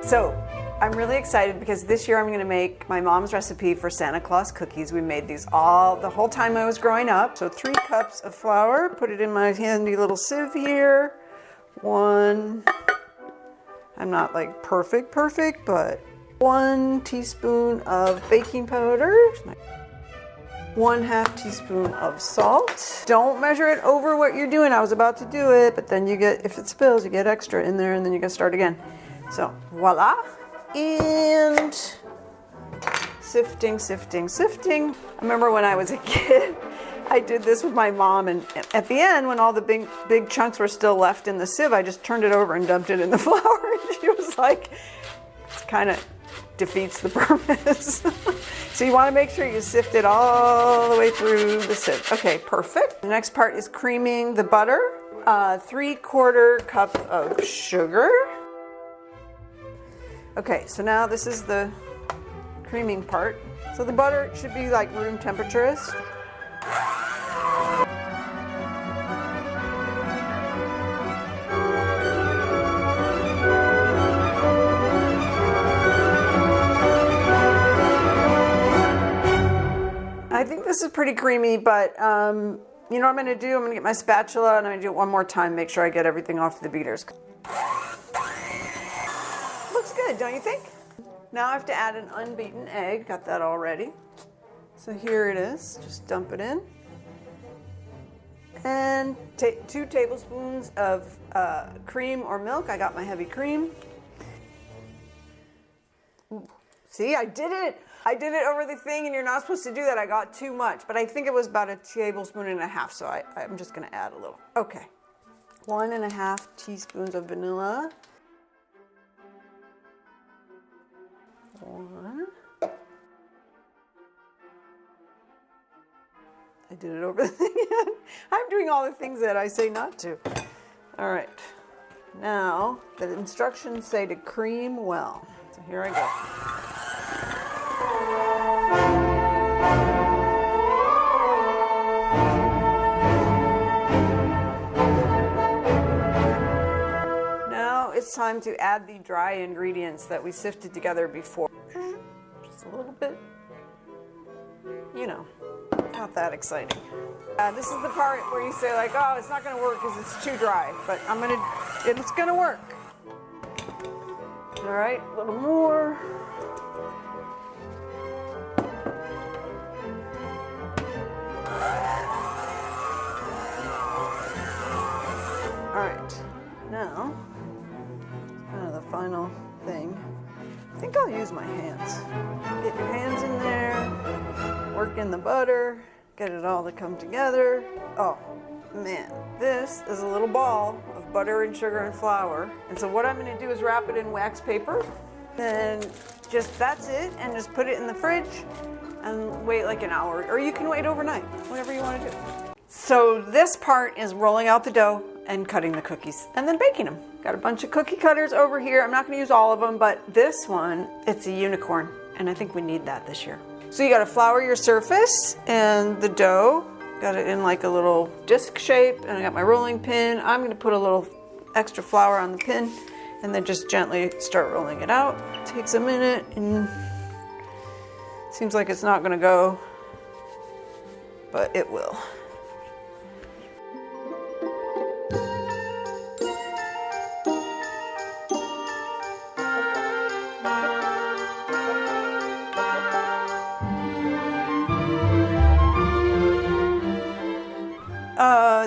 So I'm really excited because this year I'm going to make my mom's recipe for Santa Claus cookies. We made these the whole time I was growing up. So 3 cups of flour, put it in my handy little sieve here. 1, I'm not like perfect, but 1 teaspoon of baking powder. 1/2 teaspoon of salt. Don't measure it over what you're doing. I was about to do it, but then if it spills, you get extra in there and then you gotta start again. So voila. And sifting. I remember when I was a kid, I did this with my mom, and at the end, when all the big chunks were still left in the sieve, I just turned it over and dumped it in the flour. And she was like, it's kind of defeats the purpose. So you want to make sure you sift it all the way through the sieve. Okay, perfect. The next part is creaming the butter. 3/4 cup of sugar. Okay, so now this is the creaming part. So the butter should be like room temperature-ish. I think this is pretty creamy, but you know what I'm going to do? I'm going to get my spatula and I'm going to do it one more time, make sure I get everything off the beaters. Looks good, don't you think? Now I have to add an unbeaten egg. Got that all ready. So here it is. Just dump it in. And 2 tablespoons of cream or milk. I got my heavy cream. See, I did it. I did it over the thing, and you're not supposed to do that. I got too much, but I think it was about 1.5 tablespoons, so I'm just going to add a little. Okay. 1.5 teaspoons of vanilla. 1. I did it over the thing again. I'm doing all the things that I say not to. All right. Now, the instructions say to cream well. So here I go. Now it's time to add the dry ingredients that we sifted together before. Just a little bit, you know, not that exciting. This is the part where you say like, oh, it's not going to work because it's too dry, but it's going to work. All right, a little more. All right, now, kind of the final thing. I think I'll use my hands. Get your hands in there, work in the butter, get it all to come together. Oh, man, this is a little ball of butter and sugar and flour. And so what I'm gonna do is wrap it in wax paper, and that's it, and just put it in the fridge and wait like an hour, or you can wait overnight, whatever you wanna do. So this part is rolling out the dough and cutting the cookies and then baking them. Got a bunch of cookie cutters over here. I'm not going to use all of them, but this one, it's a unicorn, and I think we need that this year. So you got to flour your surface and the dough. Got it in like a little disc shape, and I got my rolling pin. I'm going to put a little extra flour on the pin and then just gently start rolling it out. Takes a minute, and seems like it's not going to go, but it will.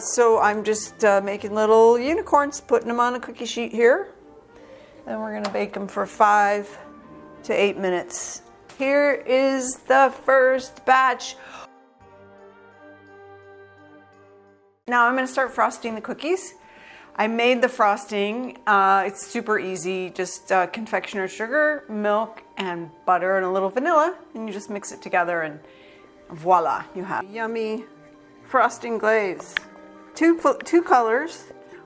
So I'm just making little unicorns, putting them on a cookie sheet here. And we're gonna bake them for 5 to 8 minutes. Here is the first batch. Now I'm gonna start frosting the cookies. I made the frosting. It's super easy, just confectioner's sugar, milk, and butter, and a little vanilla, and you just mix it together, and voila, you have yummy frosting glaze. Two colors,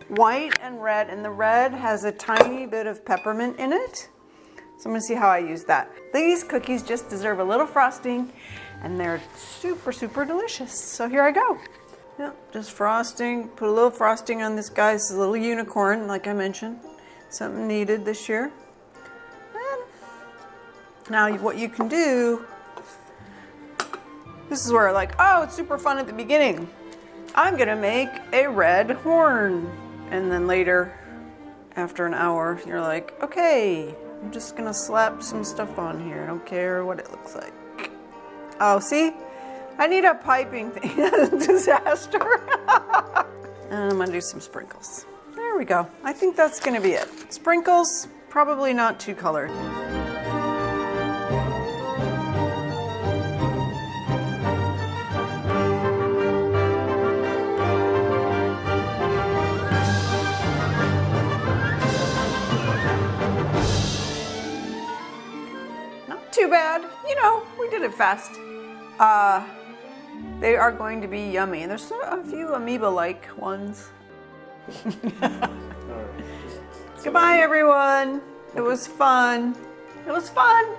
white and red, and the red has a tiny bit of peppermint in it. So I'm gonna see how I use that. These cookies just deserve a little frosting, and they're super, super delicious. So here I go. Yep, just frosting, put a little frosting on this guy's little unicorn, like I mentioned. Something needed this year. Now what you can do, this is where like, oh, it's super fun at the beginning. I'm gonna make a red horn. And then later, after an hour, you're like, okay, I'm just gonna slap some stuff on here. I don't care what it looks like. Oh, see? I need a piping thing. Disaster. And I'm gonna do some sprinkles. There we go. I think that's gonna be it. Sprinkles, probably not too colored. Not too bad. You know, we did it fast. They are going to be yummy. There's a few amoeba-like ones. Goodbye, everyone. It was fun. It was fun.